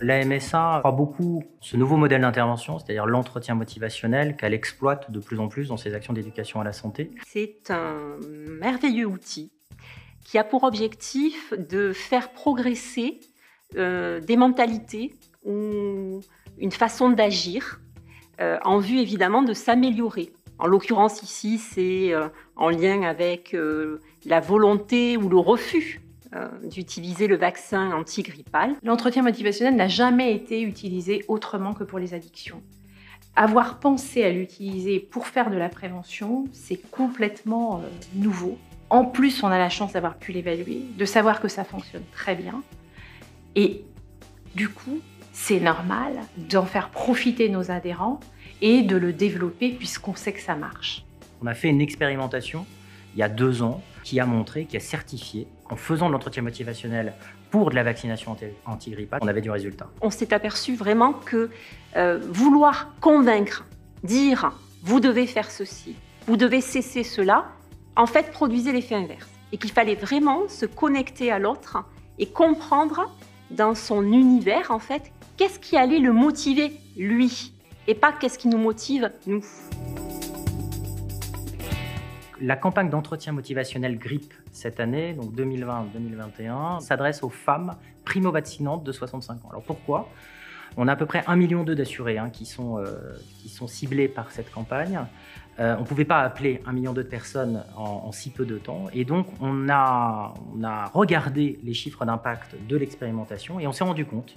La MSA croit beaucoup ce nouveau modèle d'intervention, c'est-à-dire l'entretien motivationnel qu'elle exploite de plus en plus dans ses actions d'éducation à la santé. C'est un merveilleux outil qui a pour objectif de faire progresser des mentalités ou une façon d'agir en vue évidemment de s'améliorer. En l'occurrence ici, c'est en lien avec la volonté ou le refus d'utiliser le vaccin antigrippal. L'entretien motivationnel n'a jamais été utilisé autrement que pour les addictions. Avoir pensé à l'utiliser pour faire de la prévention, c'est complètement nouveau. En plus, on a la chance d'avoir pu l'évaluer, de savoir que ça fonctionne très bien. Et du coup, c'est normal d'en faire profiter nos adhérents et de le développer puisqu'on sait que ça marche. On a fait une expérimentation il y a 2 ans qui a montré, qui a certifié, en faisant de l'entretien motivationnel pour de la vaccination antigrippale, on avait du résultat. On s'est aperçu vraiment que vouloir convaincre, dire « vous devez faire ceci, vous devez cesser cela », en fait produisait l'effet inverse. Et qu'il fallait vraiment se connecter à l'autre et comprendre dans son univers, en fait, qu'est-ce qui allait le motiver, lui, et pas qu'est-ce qui nous motive, nous. La campagne d'entretien motivationnel grippe cette année, donc 2020-2021, s'adresse aux femmes primo-vaccinantes de 65 ans. Alors pourquoi ? On a à peu près 1,2 million d'assurés qui sont ciblés par cette campagne. On ne pouvait pas appeler 1,2 million de personnes en si peu de temps. Et donc, on a regardé les chiffres d'impact de l'expérimentation et on s'est rendu compte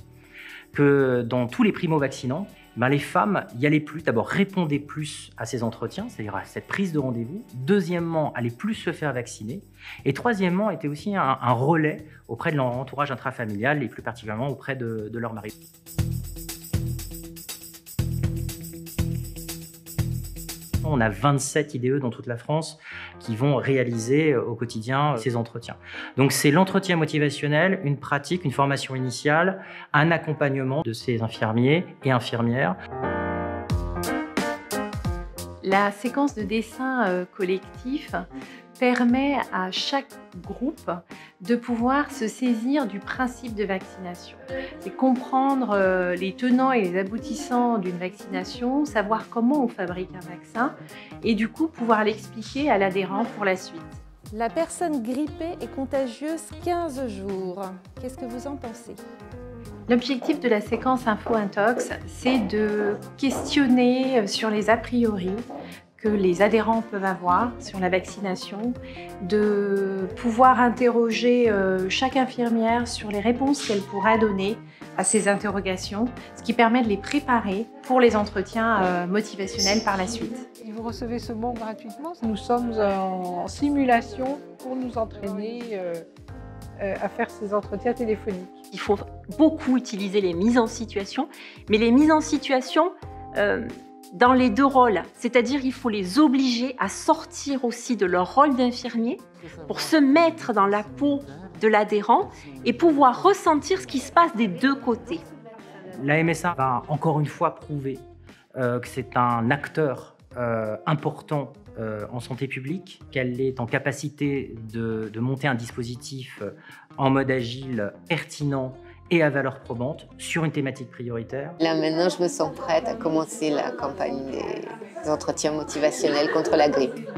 que dans tous les primo-vaccinants, les femmes y allaient plus. D'abord, répondaient plus à ces entretiens, c'est-à-dire à cette prise de rendez-vous. Deuxièmement, allaient plus se faire vacciner. Et troisièmement, étaient aussi un relais auprès de leur entourage intrafamilial et plus particulièrement auprès de leur mari. On a 27 IDE dans toute la France qui vont réaliser au quotidien ces entretiens. Donc c'est l'entretien motivationnel, une pratique, une formation initiale, un accompagnement de ces infirmiers et infirmières. La séquence de dessin collectif permet à chaque groupe de pouvoir se saisir du principe de vaccination. C'est comprendre les tenants et les aboutissants d'une vaccination, savoir comment on fabrique un vaccin et du coup pouvoir l'expliquer à l'adhérent pour la suite. La personne grippée est contagieuse 15 jours. Qu'est-ce que vous en pensez ? L'objectif de la séquence info-intox, c'est de questionner sur les a priori que les adhérents peuvent avoir sur la vaccination, de pouvoir interroger chaque infirmière sur les réponses qu'elle pourra donner à ces interrogations, ce qui permet de les préparer pour les entretiens motivationnels par la suite. Vous recevez ce mot gratuitement. Nous sommes en simulation pour nous entraîner à faire ces entretiens téléphoniques. Il faut beaucoup utiliser les mises en situation, mais les mises en situation dans les 2 rôles, c'est-à-dire il faut les obliger à sortir aussi de leur rôle d'infirmier pour se mettre dans la peau de l'adhérent et pouvoir ressentir ce qui se passe des 2 côtés. La MSA va encore une fois prouver que c'est un acteur important en santé publique, qu'elle est en capacité de monter un dispositif en mode agile, pertinent et à valeur probante sur une thématique prioritaire. Là maintenant, je me sens prête à commencer la campagne des entretiens motivationnels contre la grippe.